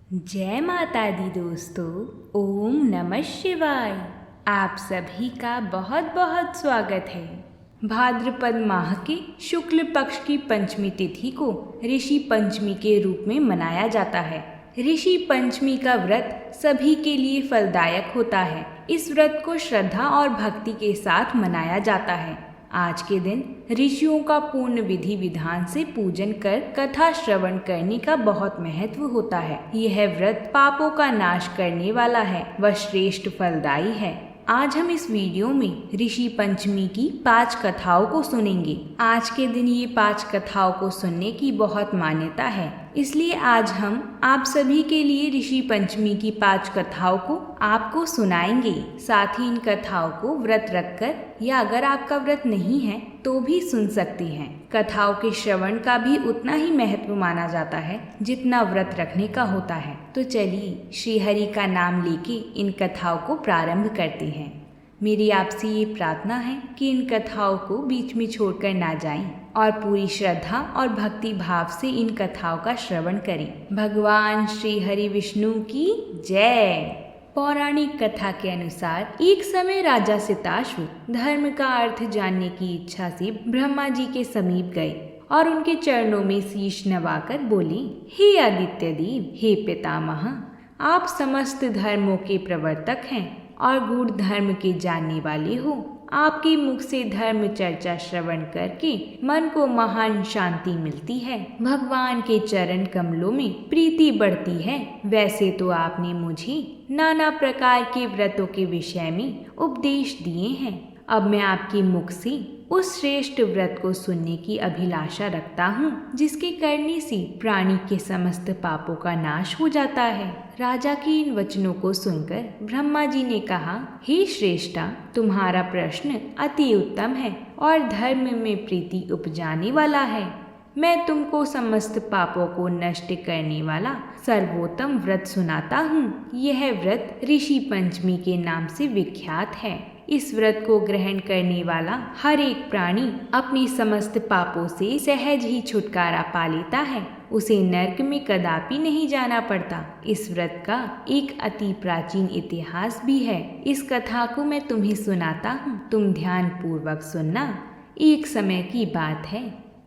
जय माता दी दोस्तों। ओम नमः शिवाय। आप सभी का बहुत बहुत स्वागत है। भाद्रपद माह के शुक्ल पक्ष की पंचमी तिथि को ऋषि पंचमी के रूप में मनाया जाता है। ऋषि पंचमी का व्रत सभी के लिए फलदायक होता है। इस व्रत को श्रद्धा और भक्ति के साथ मनाया जाता है। आज के दिन ऋषियों का पूर्ण विधि विधान से पूजन कर कथा श्रवण करने का बहुत महत्व होता है। यह व्रत पापों का नाश करने वाला है व श्रेष्ठ फलदायी है। आज हम इस वीडियो में ऋषि पंचमी की 5 कथाओं को सुनेंगे। आज के दिन ये 5 कथाओं को सुनने की बहुत मान्यता है, इसलिए आज हम आप सभी के लिए ऋषि पंचमी की 5 कथाओं को आपको सुनाएंगे। साथ ही इन कथाओं को व्रत रखकर या अगर आपका व्रत नहीं है तो भी सुन सकती हैं। कथाओं के श्रवण का भी उतना ही महत्व माना जाता है जितना व्रत रखने का होता है। तो चलिए श्री हरि का नाम लेके इन कथाओं को प्रारंभ करते हैं। मेरी आपसे ये प्रार्थना है कि इन कथाओं को बीच में छोड़कर ना जाएं और पूरी श्रद्धा और भक्ति भाव से इन कथाओं का श्रवण करें। भगवान श्री हरि विष्णु की जय। पौराणिक कथा के अनुसार एक समय राजा सिताश्व धर्म का अर्थ जानने की इच्छा से ब्रह्मा जी के समीप गए और उनके चरणों में शीश नवाकर बोले, हे आदित्य देव, हे पितामह, आप समस्त धर्मों के प्रवर्तक हैं और गूढ़ धर्म के जानने वाले हो। आपके मुख से धर्म चर्चा श्रवण करके मन को महान शांति मिलती है, भगवान के चरण कमलों में प्रीति बढ़ती है। वैसे तो आपने मुझे नाना प्रकार के व्रतों के विषय में उपदेश दिए हैं। अब मैं आपके मुख से उस श्रेष्ठ व्रत को सुनने की अभिलाषा रखता हूँ जिसके करने से प्राणी के समस्त पापों का नाश हो जाता है। राजा के इन वचनों को सुनकर ब्रह्मा जी ने कहा, हे श्रेष्ठा, तुम्हारा प्रश्न अति उत्तम है और धर्म में प्रीति उपजाने वाला है। मैं तुमको समस्त पापों को नष्ट करने वाला सर्वोत्तम व्रत सुनाता हूँ। यह व्रत ऋषि पंचमी के नाम से विख्यात है। इस व्रत को ग्रहण करने वाला हर एक प्राणी अपनी समस्त पापों से सहज ही छुटकारा पा लेता है। उसे नरक में कदापि नहीं जाना पड़ता। इस व्रत का एक अति प्राचीन इतिहास भी है। इस कथा को मैं तुम्हें सुनाता हूँ, तुम ध्यान पूर्वक सुनना। एक समय की बात है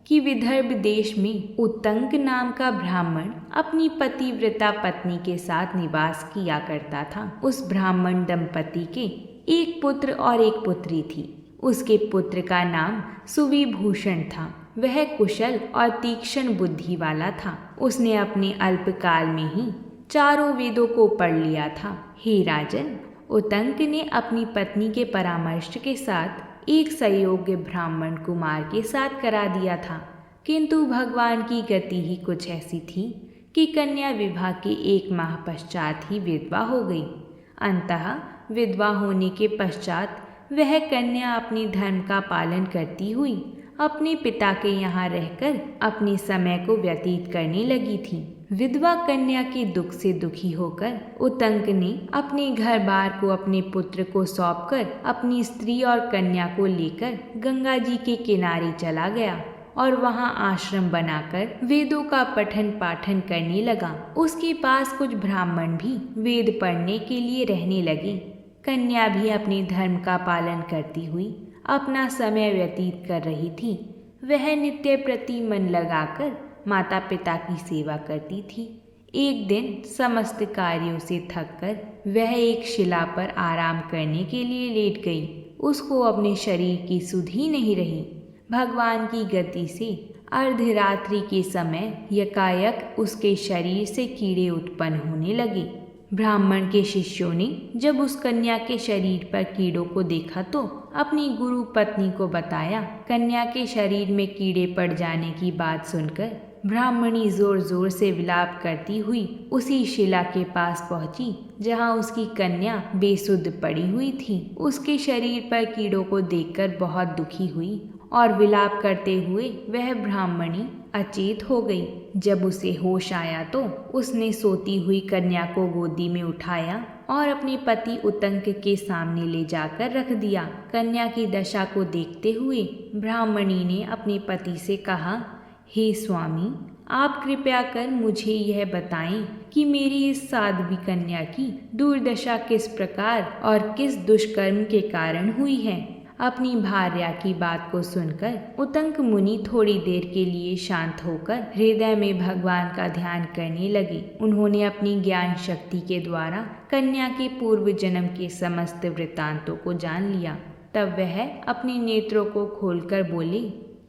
कि विदर्भ देश में उत्तंक नाम का ब्राह्मण अपनी पतिव्रता पत्नी के साथ निवास किया करता था। उस ब्राह्मण दंपति के एक पुत्र और एक पुत्री थी। उसके पुत्र का नाम सुविभूषण था। वह कुशल और तीक्ष्ण बुद्धि वाला था। उसने अपने अल्पकाल में ही चारों वेदों को पढ़ लिया था। हे राजन, उत्तंक ने अपनी पत्नी के परामर्श के साथ एक संयोग्य ब्राह्मण कुमार के साथ करा दिया था, किंतु भगवान की गति ही कुछ ऐसी थी कि कन्या विवाह के 1 माह पश्चात ही विधवा हो गई। अंततः विधवा होने के पश्चात वह कन्या अपने धर्म का पालन करती हुई अपने पिता के यहाँ रहकर अपने समय को व्यतीत करने लगी थी। विधवा कन्या के दुख से दुखी होकर उत्तंक ने अपने घर बार को अपने पुत्र को सौंपकर अपनी स्त्री और कन्या को लेकर गंगा जी के किनारे चला गया और वहां आश्रम बनाकर वेदों का पठन पाठन करने लगा। उसके पास कुछ ब्राह्मण भी वेद पढ़ने के लिए रहने लगे। कन्या भी अपने धर्म का पालन करती हुई अपना समय व्यतीत कर रही थी। वह नित्य प्रति मन लगाकर माता पिता की सेवा करती थी। एक दिन समस्त कार्यों से थककर वह एक शिला पर आराम करने के लिए लेट गई। उसको अपने शरीर की सुध ही नहीं रही। भगवान की गति से अर्धरात्रि के समय यकायक उसके शरीर से कीड़े उत्पन्न होने लगे। ब्राह्मण के शिष्यों ने जब उस कन्या के शरीर पर कीड़ों को देखा तो अपनी गुरु पत्नी को बताया। कन्या के शरीर में कीड़े पड़ जाने की बात सुनकर ब्राह्मणी जोर जोर से विलाप करती हुई उसी शिला के पास पहुंची जहां उसकी कन्या बेसुध पड़ी हुई थी। उसके शरीर पर कीड़ों को देखकर बहुत दुखी हुई और विलाप करते हुए वह ब्राह्मणी अचेत हो गई। जब उसे होश आया तो उसने सोती हुई कन्या को गोदी में उठाया और अपने पति उत्तंक के सामने ले जाकर रख दिया। कन्या की दशा को देखते हुए ब्राह्मणी ने अपने पति से कहा, हे स्वामी, आप कृपया कर मुझे यह बताएं कि मेरी इस साध्वी कन्या की दुर्दशा किस प्रकार और किस दुष्कर्म के कारण हुई है। अपनी भार्या की बात को सुनकर उतंक मुनि थोड़ी देर के लिए शांत होकर हृदय में भगवान का ध्यान करने लगे। उन्होंने अपनी ज्ञान शक्ति के द्वारा कन्या के पूर्व जन्म के समस्त वृत्तांतों को जान लिया। तब वह अपने नेत्रों को खोलकर बोले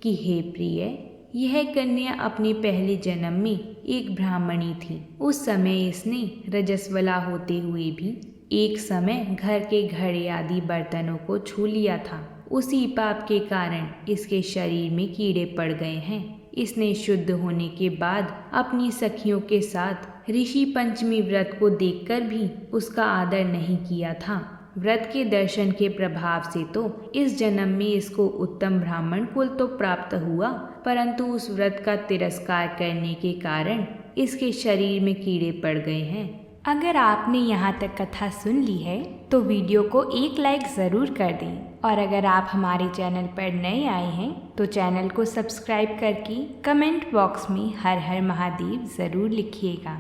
कि हे प्रिय, यह कन्या अपने पहले जन्म में एक ब्राह्मणी थी। उस समय इसने रजस्वला होते हुए भी एक समय घर के घड़े आदि बर्तनों को छू लिया था। उसी पाप के कारण इसके शरीर में कीड़े पड़ गए हैं। इसने शुद्ध होने के बाद अपनी सखियों के साथ ऋषि पंचमी व्रत को देखकर भी उसका आदर नहीं किया था। व्रत के दर्शन के प्रभाव से तो इस जन्म में इसको उत्तम ब्राह्मण कुल तो प्राप्त हुआ, परंतु उस व्रत का तिरस्कार करने के कारण इसके शरीर में कीड़े पड़ गए हैं। अगर आपने यहाँ तक कथा सुन ली है तो वीडियो को एक लाइक ज़रूर कर दें, और अगर आप हमारे चैनल पर नए आए हैं तो चैनल को सब्सक्राइब करके कमेंट बॉक्स में हर हर महादेव ज़रूर लिखिएगा।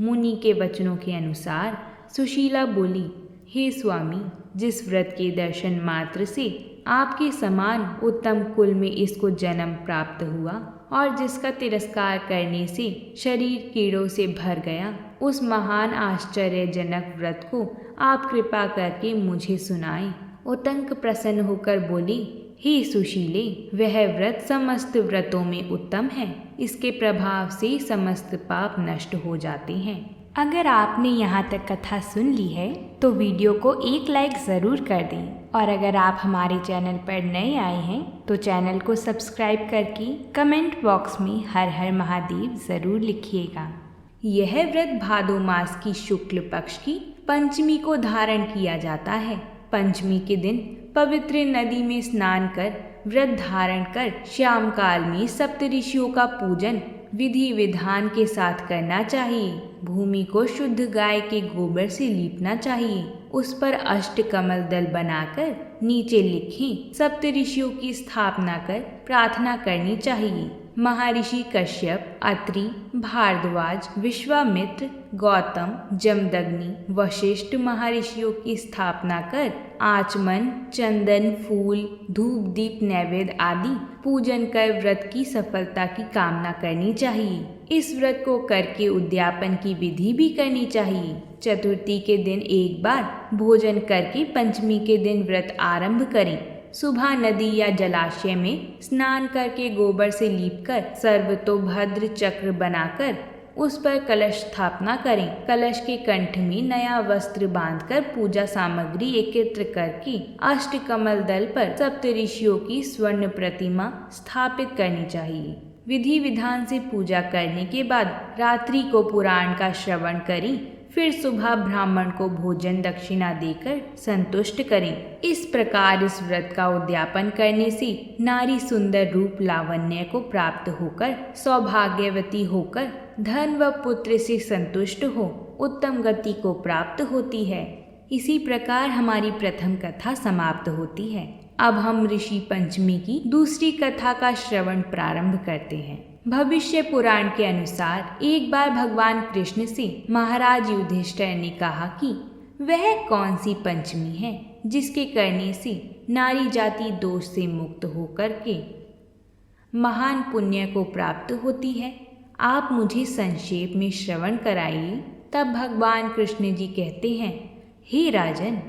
मुनि के वचनों के अनुसार सुशीला बोली, हे स्वामी, जिस व्रत के दर्शन मात्र से आपके समान उत्तम कुल में इसको जन्म प्राप्त हुआ और जिसका तिरस्कार करने से शरीर कीड़ों से भर गया, उस महान आश्चर्यजनक व्रत को आप कृपा करके मुझे सुनाएं। उतंक प्रसन्न होकर बोले, हे सुशीले, वह व्रत समस्त व्रतों में उत्तम है। इसके प्रभाव से समस्त पाप नष्ट हो जाते हैं। अगर आपने यहाँ तक कथा सुन ली है तो वीडियो को एक लाइक ज़रूर कर दें, और अगर आप हमारे चैनल पर नए आए हैं तो चैनल को सब्सक्राइब करके कमेंट बॉक्स में हर हर महादेव ज़रूर लिखिएगा। यह व्रत भादो मास की शुक्ल पक्ष की पंचमी को धारण किया जाता है। पंचमी के दिन पवित्र नदी में स्नान कर व्रत धारण कर श्याम काल में सप्तऋषियों का पूजन विधि विधान के साथ करना चाहिए। भूमि को शुद्ध गाय के गोबर से लीपना चाहिए। उस पर अष्ट कमल दल बनाकर नीचे लिखें सप्तऋषियों की स्थापना कर प्रार्थना करनी चाहिए। महर्षि कश्यप, अत्रि, भारद्वाज, विश्वामित्र, गौतम, जमदग्नि, वशिष्ठ महर्षियों की स्थापना कर आचमन, चंदन, फूल, धूप, दीप, नैवेद्य आदि पूजन कर व्रत की सफलता की कामना करनी चाहिए। इस व्रत को करके उद्यापन की विधि भी करनी चाहिए। चतुर्थी के दिन एक बार भोजन करके पंचमी के दिन व्रत आरंभ करें। सुबह नदी या जलाशय में स्नान करके गोबर से लीपकर सर्वतोभद्र चक्र बनाकर उस पर कलश स्थापना करें। कलश के कंठ में नया वस्त्र बांधकर पूजा सामग्री एकत्र करके अष्ट कमल दल पर सप्तऋषियों की स्वर्ण प्रतिमा स्थापित करनी चाहिए। विधि विधान से पूजा करने के बाद रात्रि को पुराण का श्रवण करें। फिर सुबह ब्राह्मण को भोजन दक्षिणा देकर संतुष्ट करें। इस प्रकार इस व्रत का उद्यापन करने से नारी सुंदर रूप लावण्य को प्राप्त होकर सौभाग्यवती होकर धन व पुत्र से संतुष्ट हो उत्तम गति को प्राप्त होती है। इसी प्रकार हमारी प्रथम कथा समाप्त होती है। अब हम ऋषि पंचमी की दूसरी कथा का श्रवण प्रारंभ करते हैं। भविष्य पुराण के अनुसार एक बार भगवान कृष्ण से महाराज युधिष्ठिर ने कहा कि वह कौन सी पंचमी है जिसके करने से नारी जाति दोष से मुक्त होकर के महान पुण्य को प्राप्त होती है। आप मुझे संक्षेप में श्रवण कराइए। तब भगवान कृष्ण जी कहते हैं, हे राजन,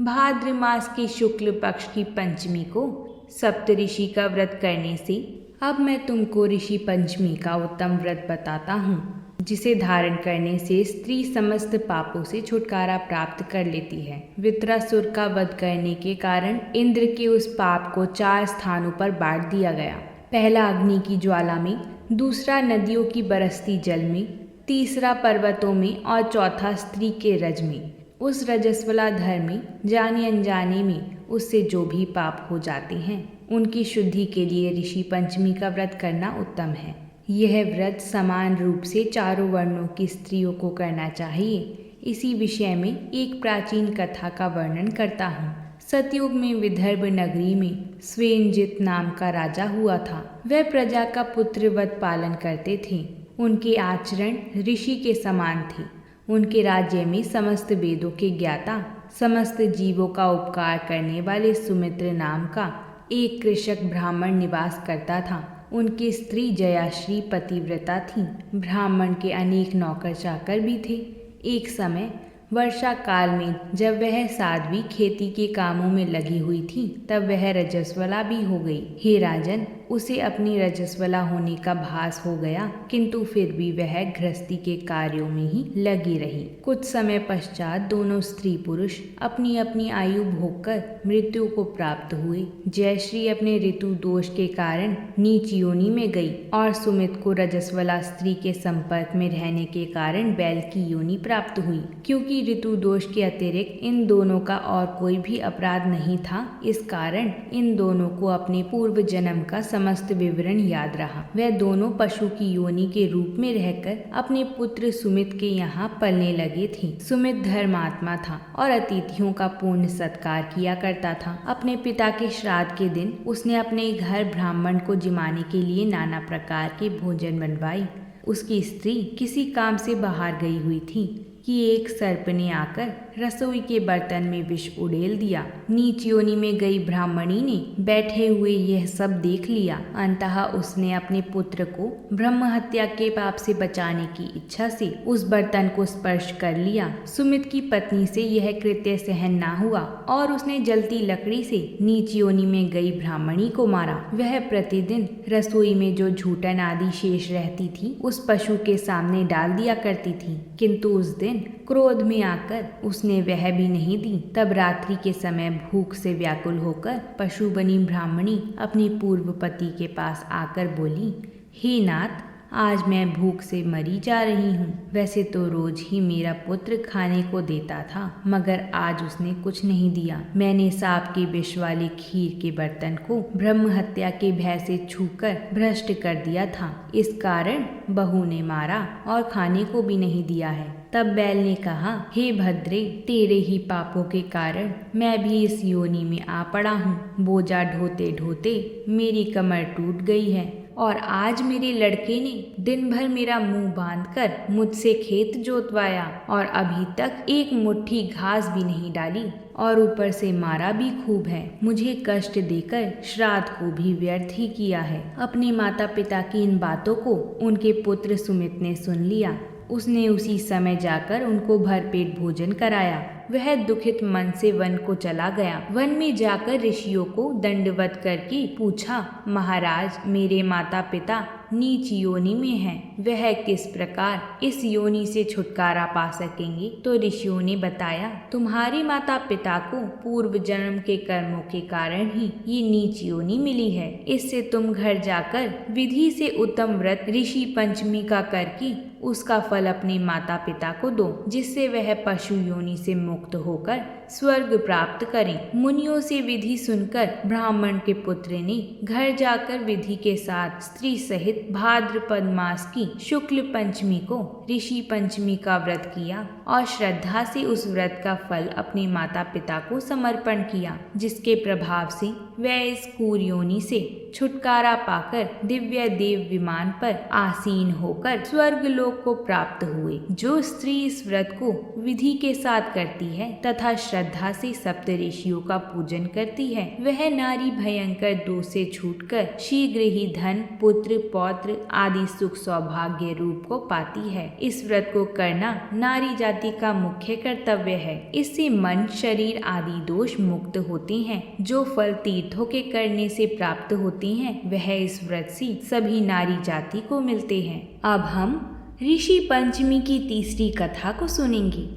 भाद्र मास के शुक्ल पक्ष की पंचमी को सप्तऋषि का व्रत करने से अब मैं तुमको ऋषि पंचमी का उत्तम व्रत बताता हूँ, जिसे धारण करने से स्त्री समस्त पापों से छुटकारा प्राप्त कर लेती है। वृत्रासुर का वध करने के कारण इंद्र के उस पाप को 4 स्थानों पर बांट दिया गया। पहला अग्नि की ज्वाला में, दूसरा नदियों की बरसती जल में, तीसरा पर्वतों में और चौथा स्त्री के रज में। उस रजस्वला धर्म में जाने अनजाने में उससे जो भी पाप हो जाते हैं उनकी शुद्धि के लिए ऋषि पंचमी का व्रत करना उत्तम है। यह व्रत समान रूप से चारों वर्णों की स्त्रियों को करना चाहिए। इसी विषय में एक प्राचीन कथा का वर्णन करता हूँ। सतयुग में विदर्भ नगरी में स्वेनजित नाम का राजा हुआ था। वह प्रजा का पुत्रवत पालन करते थे। उनके आचरण ऋषि के समान थे। उनके राज्य में समस्त वेदों के ज्ञाता, समस्त जीवों का उपकार करने वाले सुमित्र नाम का एक कृषक ब्राह्मण निवास करता था। उनकी स्त्री जयाश्री पतिव्रता थी। ब्राह्मण के अनेक नौकर चाकर भी थे। एक समय वर्षा काल में जब वह साध्वी खेती के कामों में लगी हुई थी, तब वह रजस्वला भी हो गई। हे राजन, उसे अपनी रजस्वला होने का भास हो गया, किंतु फिर भी वह गृहस्थी के कार्यों में ही लगी रही। कुछ समय पश्चात दोनों स्त्री पुरुष अपनी अपनी आयु भोगकर मृत्यु को प्राप्त हुए। जयश्री अपने ऋतु दोष के कारण नीच योनि में गई और सुमित को रजस्वला स्त्री के संपर्क में रहने के कारण बैल की योनि प्राप्त हुई। क्योंकि ऋतु दोष के अतिरिक्त इन दोनों का और कोई भी अपराध नहीं था, इस कारण इन दोनों को अपने पूर्व जन्म का समस्त विवरण याद रहा। वह दोनों पशु की योनि के रूप में रहकर अपने पुत्र सुमित के यहाँ पलने लगे थे। सुमित धर्मात्मा था और अतिथियों का पूर्ण सत्कार किया करता था। अपने पिता के श्राद्ध के दिन उसने अपने घर ब्राह्मण को जिमाने के लिए नाना प्रकार के भोजन बनवाई। उसकी स्त्री किसी काम से बाहर गई हुई थी कि एक सर्प ने आकर रसोई के बर्तन में विष उड़ेल दिया। नीच योनि में गई ब्राह्मणी ने बैठे हुए यह सब देख लिया। अंततः उसने अपने पुत्र को ब्रह्म हत्या के पाप से बचाने की इच्छा से उस बर्तन को स्पर्श कर लिया। सुमित की पत्नी से यह कृत्य सहन ना हुआ और उसने जलती लकड़ी से नीच योनि में गई ब्राह्मणी को मारा। वह प्रतिदिन रसोई में जो झूठन आदि शेष रहती थी उस पशु के सामने डाल दिया करती थी, किंतु उस दिन क्रोध में आकर उसने वह भी नहीं दी। तब रात्रि के समय भूख से व्याकुल होकर पशु बनी ब्राह्मणी अपने पूर्व पति के पास आकर बोली, हे नाथ, आज मैं भूख से मरी जा रही हूँ। वैसे तो रोज ही मेरा पुत्र खाने को देता था, मगर आज उसने कुछ नहीं दिया। मैंने सांप के विष वाले खीर के बर्तन को ब्रह्म हत्या के भय से छूकर भ्रष्ट कर दिया था। इस कारण बहू ने मारा और खाने को भी नहीं दिया है। तब बैल ने कहा, हे भद्रे, तेरे ही पापों के कारण मैं भी इस योनि में आ पड़ा हूँ। बोझा ढोते ढोते मेरी कमर टूट गई है और आज मेरे लड़के ने दिन भर मेरा मुंह बांधकर मुझसे खेत जोतवाया और अभी तक एक मुट्ठी घास भी नहीं डाली और ऊपर से मारा भी खूब है। मुझे कष्ट देकर श्राद्ध को भी व्यर्थ ही किया है। अपने माता पिता की इन बातों को उनके पुत्र सुमित ने सुन लिया। उसने उसी समय जाकर उनको भरपेट भोजन कराया। वह दुखित मन से वन को चला गया। वन में जाकर ऋषियों को दंडवत करके पूछा, महाराज, मेरे माता पिता नीच योनि में हैं, वह किस प्रकार इस योनि से छुटकारा पा सकेंगे? तो ऋषियों ने बताया, तुम्हारे माता पिता को पूर्व जन्म के कर्मों के कारण ही ये नीच योनि मिली है। इससे तुम घर जाकर विधि से उत्तम व्रत ऋषि पंचमी का करके उसका फल अपने माता पिता को दो, जिससे वह पशु योनि से मुक्त होकर स्वर्ग प्राप्त करें। मुनियों से विधि सुनकर ब्राह्मण के पुत्र ने घर जाकर विधि के साथ स्त्री सहित भाद्रपद मास की शुक्ल पंचमी को ऋषि पंचमी का व्रत किया और श्रद्धा से उस व्रत का फल अपने माता पिता को समर्पण किया, जिसके प्रभाव से वह इस क्रूर योनि से छुटकारा पाकर दिव्य देव विमान पर आसीन होकर स्वर्ग लोक को प्राप्त हुए। जो स्त्री इस व्रत को विधि के साथ करती है तथा श्रद्धा से सप्त ऋषियों का पूजन करती है, वह नारी भयंकर दोष से छूटकर शीघ्र ही धन, पुत्र, पौत्र आदि सुख सौभाग्य रूप को पाती है। इस व्रत को करना नारी जाति का मुख्य कर्तव्य है। इससे मन, शरीर आदि दोष मुक्त होते हैं। जो फल तीर्थों के करने से प्राप्त होते हैं, वह इस व्रत से सभी नारी जाति को मिलते हैं। अब हम ऋषि पंचमी की तीसरी कथा को सुनेंगे।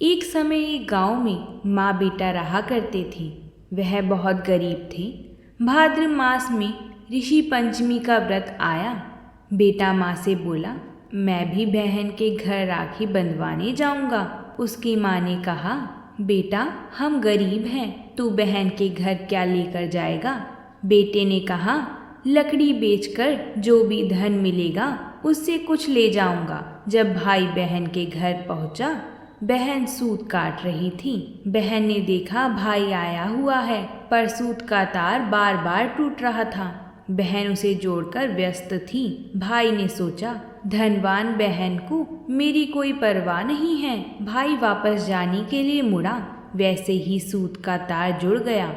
एक समय एक गांव में माँ बेटा रहा करते थे। वह बहुत गरीब थे। भाद्र मास में ऋषि पंचमी का व्रत आया। बेटा माँ से बोला, मैं भी बहन के घर राखी बंधवाने जाऊंगा। उसकी माँ ने कहा, बेटा, हम गरीब हैं, तू बहन के घर क्या लेकर जाएगा? बेटे ने कहा, लकड़ी बेचकर जो भी धन मिलेगा उससे कुछ ले जाऊंगा। जब भाई बहन के घर पहुंचा, बहन सूत काट रही थी। बहन ने देखा भाई आया हुआ है, पर सूत का तार बार बार टूट रहा था। बहन उसे जोड़कर व्यस्त थी। भाई ने सोचा, धनवान बहन को मेरी कोई परवाह नहीं है। भाई वापस जाने के लिए मुड़ा, वैसे ही सूत का तार जुड़ गया।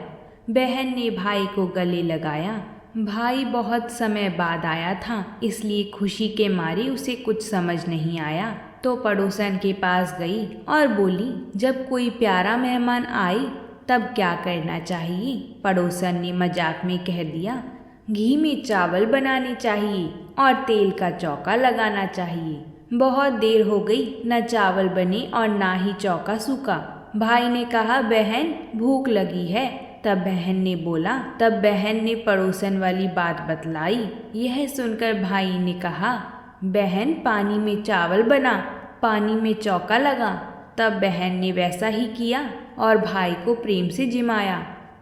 बहन ने भाई को गले लगाया। भाई बहुत समय बाद आया था, इसलिए खुशी के मारे उसे कुछ समझ नहीं आया, तो पड़ोसन के पास गई और बोली, जब कोई प्यारा मेहमान आए तब क्या करना चाहिए? पड़ोसन ने मजाक में कह दिया, घी में चावल बनाने चाहिए और तेल का चौका लगाना चाहिए। बहुत देर हो गई, न चावल बने और ना ही चौका सूखा। भाई ने कहा, बहन भूख लगी है। तब बहन ने पड़ोसन वाली बात बतलाई। यह सुनकर भाई ने कहा, बहन पानी में चावल बना, पानी में चौका लगा। तब बहन ने वैसा ही किया और भाई को प्रेम से जिमाया।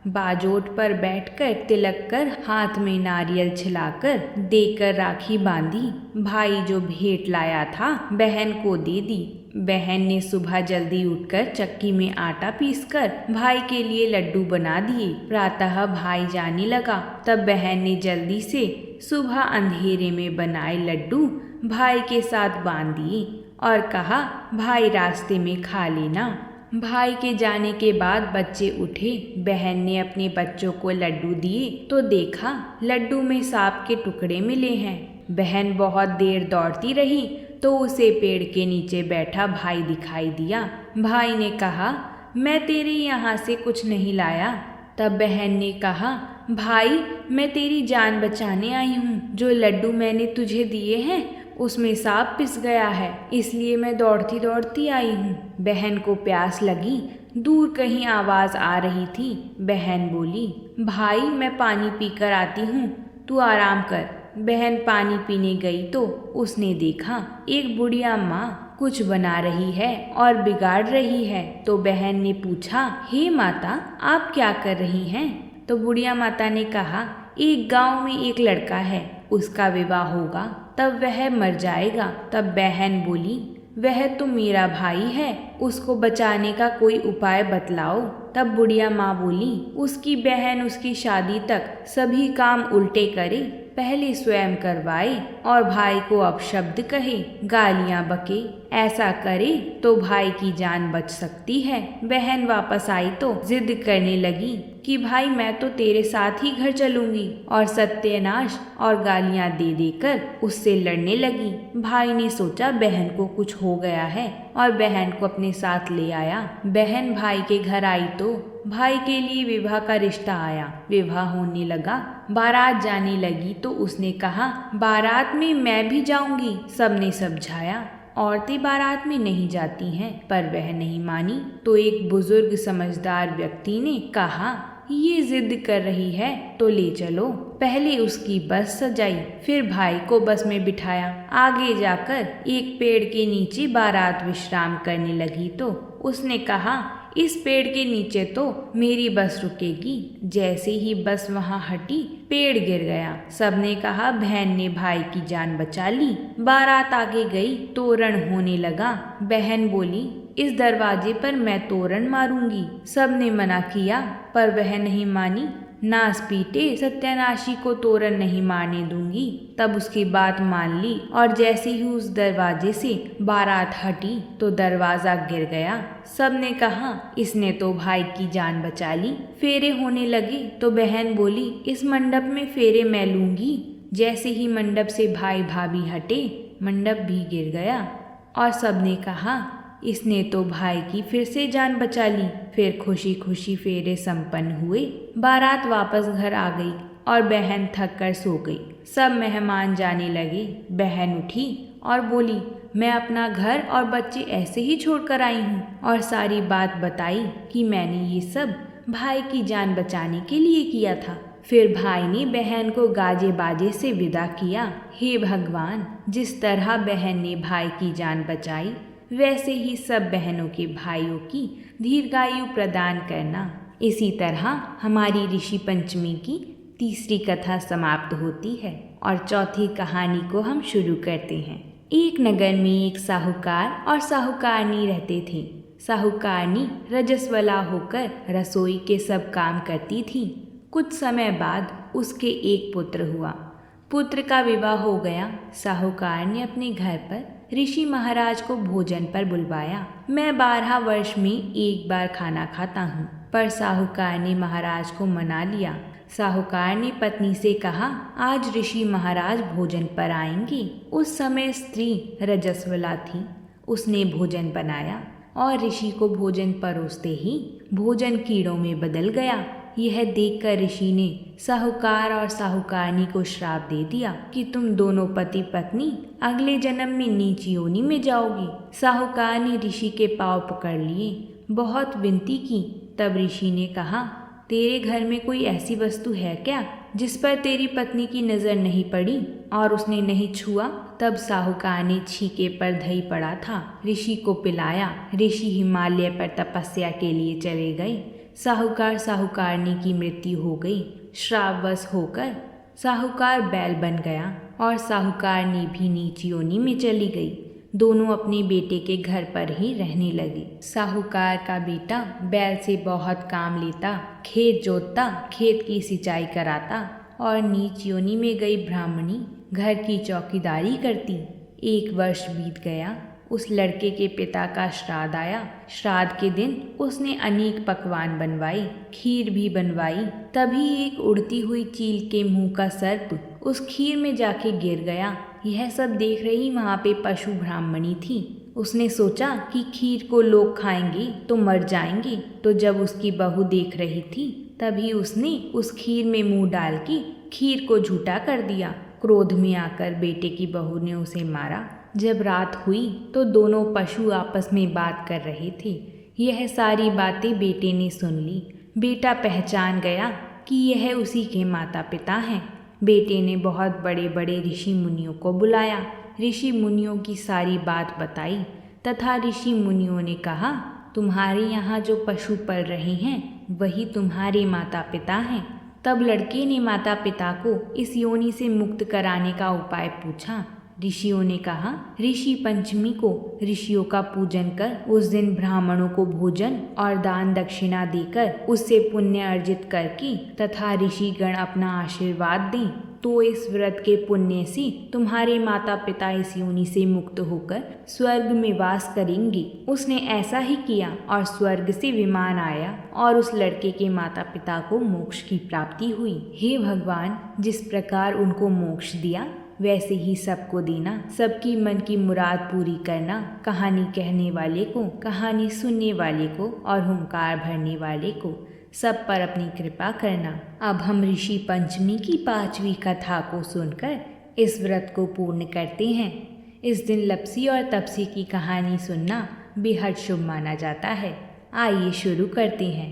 बाजोट पर बैठकर तिलक कर, हाथ में नारियल छिलाकर देकर राखी बांधी। भाई जो भेंट लाया था बहन को दे दी। बहन ने सुबह जल्दी उठकर चक्की में आटा पीसकर भाई के लिए लड्डू बना दिए। प्रातः भाई जाने लगा, तब बहन ने जल्दी से सुबह अंधेरे में बनाए लड्डू भाई के साथ बांध दिए और कहा, भाई रास्ते में खा लेना। भाई के जाने के बाद बच्चे उठे। बहन ने अपने बच्चों को लड्डू दिए तो देखा लड्डू में सांप के टुकड़े मिले हैं। बहन बहुत देर दौड़ती रही तो उसे पेड़ के नीचे बैठा भाई दिखाई दिया। भाई ने कहा, मैं तेरे यहाँ से कुछ नहीं लाया। तब बहन ने कहा, भाई मैं तेरी जान बचाने आई हूँ। जो लड्डू मैंने तुझे दिए हैं उसमें सांप पिस गया है, इसलिए मैं दौड़ती दौड़ती आई हूँ। बहन को प्यास लगी, दूर कहीं आवाज़ आ रही थी। बहन बोली, भाई मैं पानी पीकर आती हूँ, तू आराम कर। बहन पानी पीने गई तो उसने देखा एक बुढ़िया माँ कुछ बना रही है और बिगाड़ रही है। तो बहन ने पूछा, हे माता आप क्या कर रही हैं? तो बुढ़िया माता ने कहा, एक गांव में एक लड़का है, उसका विवाह होगा तब वह मर जाएगा। तब बहन बोली, वह तो मेरा भाई है, उसको बचाने का कोई उपाय बतलाओ। तब बुढ़िया माँ बोली, उसकी बहन उसकी शादी तक सभी काम उल्टे करे, पहले स्वयं करवाए और भाई को अपशब्द कहे, गालियाँ बके। ऐसा करे तो भाई की जान बच सकती है। बहन वापस आई तो जिद करने लगी कि भाई मैं तो तेरे साथ ही घर चलूंगी, और सत्यानाश और गालियाँ दे देकर उससे लड़ने लगी। भाई ने सोचा बहन को कुछ हो गया है और बहन को अपने साथ ले आया। बहन भाई के घर आई तो भाई के लिए विवाह का रिश्ता आया। विवाह होने लगा, बारात जाने लगी तो उसने कहा, बारात में मैं भी जाऊंगी। सबने समझाया औरतें बारात में नहीं जाती हैं, पर वह नहीं मानी। तो एक बुजुर्ग समझदार व्यक्ति ने कहा, ये जिद कर रही है तो ले चलो। पहले उसकी बस सजाई, फिर भाई को बस में बिठाया। आगे जाकर एक पेड़ के नीचे बारात विश्राम करने लगी तो उसने कहा, इस पेड़ के नीचे तो मेरी बस रुकेगी। जैसे ही बस वहां हटी, पेड़ गिर गया। सबने कहा, बहन ने भाई की जान बचा ली। बारात आगे गई, तोरण होने लगा। बहन बोली, इस दरवाजे पर मैं तोरण मारूंगी। सबने मना किया पर वह नहीं मानी। नास पीटे, सत्यानाशी को तोरण नहीं मारने दूंगी। तब उसकी बात मान ली और जैसे ही उस दरवाजे से बारात हटी तो दरवाजा गिर गया। सबने कहा, इसने तो भाई की जान बचा ली। फेरे होने लगे तो बहन बोली, इस मंडप में फेरे मैं लूंगी। जैसे ही मंडप से भाई भाभी हटे, मंडप भी गिर गया और सबने कहा, इसने तो भाई की फिर से जान बचा ली। फिर खुशी खुशी फेरे संपन्न हुए। बारात वापस घर आ गई और बहन थक कर सो गई। सब मेहमान जाने लगे। बहन उठी और बोली, मैं अपना घर और बच्चे ऐसे ही छोड़कर आई हूँ, और सारी बात बताई कि मैंने ये सब भाई की जान बचाने के लिए किया था। फिर भाई ने बहन को गाजे बाजे से विदा किया। हे भगवान, जिस तरह बहन ने भाई की जान बचाई, वैसे ही सब बहनों के भाइयों की दीर्घायु प्रदान करना। इसी तरह हमारी ऋषि पंचमी की तीसरी कथा समाप्त होती है और चौथी कहानी को हम शुरू करते हैं। एक नगर में एक साहूकार और साहूकारनी रहते थे। साहूकारनी रजस्वला होकर रसोई के सब काम करती थी। कुछ समय बाद उसके एक पुत्र हुआ। पुत्र का विवाह हो गया। साहूकार ने अपने घर पर ऋषि महाराज को भोजन पर बुलवाया। मैं 12 वर्ष में एक बार खाना खाता हूँ, पर साहूकार ने महाराज को मना लिया। साहूकार ने पत्नी से कहा, आज ऋषि महाराज भोजन पर आएंगे। उस समय स्त्री रजस्वला थी। उसने भोजन बनाया और ऋषि को भोजन परोसते ही भोजन कीड़ों में बदल गया। यह देखकर ऋषि ने साहूकार और साहूकारनी को श्राप दे दिया कि तुम दोनों पति पत्नी अगले जन्म में नीच योनि में जाओगी। साहूकार ने ऋषि के पांव पकड़ लिए, बहुत विनती की। तब ऋषि ने कहा, तेरे घर में कोई ऐसी वस्तु है क्या जिस पर तेरी पत्नी की नज़र नहीं पड़ी और उसने नहीं छुआ? तब साहूकार ने छीके पर दही पड़ा था, ऋषि को पिलाया। ऋषि हिमालय पर तपस्या के लिए चले गए। साहूकार साहूकारनी की मृत्यु हो गई। श्रापवश होकर साहूकार बैल बन गया और साहूकारनी भी नीच योनि में चली गई। दोनों अपने बेटे के घर पर ही रहने लगे। साहूकार का बेटा बैल से बहुत काम लेता, खेत जोतता, खेत की सिंचाई कराता और नीच योनि में गई ब्राह्मणी घर की चौकीदारी करती। 1 वर्ष बीत गया। उस लड़के के पिता का श्राद्ध आया। श्राद्ध के दिन उसने अनेक पकवान बनवाई, खीर भी बनवाई। तभी एक उड़ती हुई चील के मुंह का सर्प उस खीर में जाके गिर गया। यह सब देख रही वहाँ पे पशु ब्राह्मणी थी। उसने सोचा कि खीर को लोग खाएंगे तो मर जाएंगे। तो जब उसकी बहू देख रही थी तभी उसने उस खीर में मुंह डाल के खीर को झूठा कर दिया। क्रोध में आकर बेटे की बहू ने उसे मारा। जब रात हुई तो दोनों पशु आपस में बात कर रहे थे। यह सारी बातें बेटे ने सुन ली। बेटा पहचान गया कि यह उसी के माता पिता हैं। बेटे ने बहुत बड़े बड़े ऋषि मुनियों को बुलाया। ऋषि मुनियों की सारी बात बताई तथा ऋषि मुनियों ने कहा, तुम्हारे यहाँ जो पशु पल रहे हैं वही तुम्हारे माता पिता हैं। तब लड़के ने माता पिता को इस योनि से मुक्त कराने का उपाय पूछा। ऋषियों ने कहा, ऋषि पंचमी को ऋषियों का पूजन कर उस दिन ब्राह्मणों को भोजन और दान दक्षिणा देकर उससे पुण्य अर्जित करके तथा ऋषि गण अपना आशीर्वाद दें तो इस व्रत के पुण्य से तुम्हारे माता पिता इस योनि से मुक्त होकर स्वर्ग में वास करेंगे। उसने ऐसा ही किया और स्वर्ग से विमान आया और उस लड़के के माता पिता को मोक्ष की प्राप्ति हुई। हे भगवान, जिस प्रकार उनको मोक्ष दिया वैसे ही सबको देना, सबकी मन की मुराद पूरी करना। कहानी कहने वाले को, कहानी सुनने वाले को और हुंकार भरने वाले को सब पर अपनी कृपा करना। अब हम ऋषि पंचमी की 5वीं कथा को सुनकर इस व्रत को पूर्ण करते हैं। इस दिन लपसी और तपसी की कहानी सुनना बेहद शुभ माना जाता है। आइए शुरू करते हैं।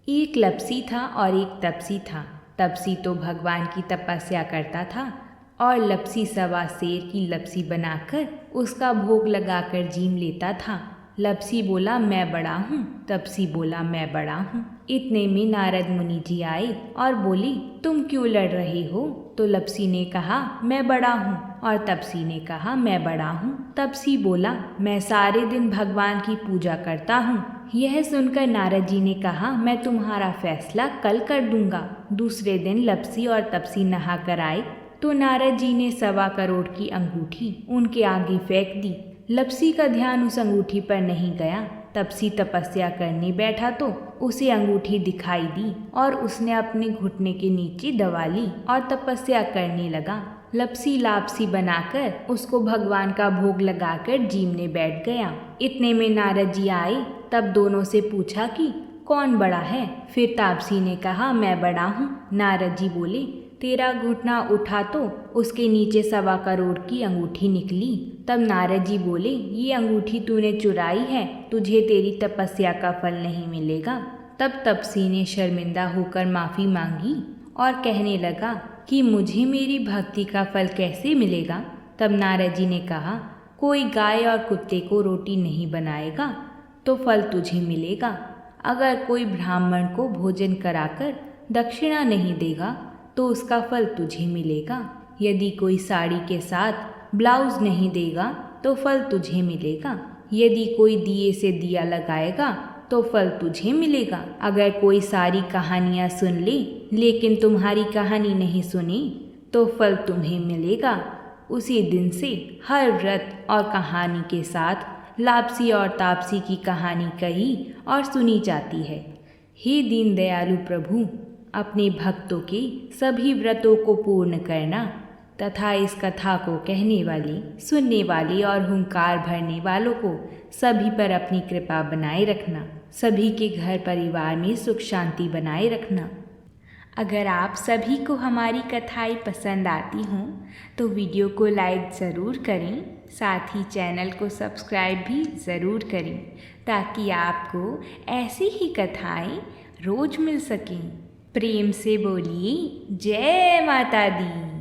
एक लपसी था और एक तपसी था। तपसी तो भगवान की तपस्या करता था और लपसी सवा शेर की लपसी बनाकर उसका भोग लगाकर जीम लेता था। लपसी बोला, मैं बड़ा हूँ। तपसी बोला, मैं बड़ा हूँ। इतने में नारद मुनि जी आए और बोले, तुम क्यों लड़ रहे हो? तो लपसी ने कहा, मैं बड़ा हूँ, और तपसी ने कहा, मैं बड़ा हूँ। तपसी बोला, मैं सारे दिन भगवान की पूजा करता हूँ। यह सुनकर नारद जी ने कहा, मैं तुम्हारा फैसला कल कर दूंगा। दूसरे दिन लपसी और तपसी नहा कर आए तो नारद जी ने 1.25 करोड़ की अंगूठी उनके आगे फेंक दी। लपसी का ध्यान उस अंगूठी पर नहीं गया। तपसी तपस्या करने बैठा तो उसे अंगूठी दिखाई दी और उसने अपने घुटने के नीचे दबा ली और तपस्या करने लगा। लपसी लापसी बनाकर उसको भगवान का भोग लगाकर जीमने बैठ गया। इतने में नारद जी आए। तब दोनों से पूछा कि कौन बड़ा है? फिर तापसी ने कहा, मैं बड़ा हूँ। नारद जी बोले, तेरा घुटना उठा तो उसके नीचे 1.25 करोड़ की अंगूठी निकली। तब नारद जी बोले, ये अंगूठी तूने चुराई है, तुझे तेरी तपस्या का फल नहीं मिलेगा। तब तपसी ने शर्मिंदा होकर माफ़ी मांगी और कहने लगा कि मुझे मेरी भक्ति का फल कैसे मिलेगा। तब नारद जी ने कहा, कोई गाय और कुत्ते को रोटी नहीं बनाएगा तो फल तुझे मिलेगा। अगर कोई ब्राह्मण को भोजन कराकर दक्षिणा नहीं देगा तो उसका फल तुझे मिलेगा। यदि कोई साड़ी के साथ ब्लाउज नहीं देगा तो फल तुझे मिलेगा। यदि कोई दिए से दिया लगाएगा तो फल तुझे मिलेगा। अगर कोई सारी कहानियाँ सुन ले लेकिन तुम्हारी कहानी नहीं सुने तो फल तुम्हें मिलेगा। उसी दिन से हर व्रत और कहानी के साथ लापसी और तापसी की कहानी कही और सुनी जाती है। हे दीन दयालु प्रभु, अपने भक्तों के सभी व्रतों को पूर्ण करना तथा इस कथा को कहने वाले, सुनने वाले और हुंकार भरने वालों को सभी पर अपनी कृपा बनाए रखना। सभी के घर परिवार में सुख शांति बनाए रखना। अगर आप सभी को हमारी कथाएं पसंद आती हों तो वीडियो को लाइक ज़रूर करें, साथ ही चैनल को सब्सक्राइब भी ज़रूर करें ताकि आपको ऐसी ही कथाएं रोज़ मिल सकें। प्रेम से बोलिए जय माता दी।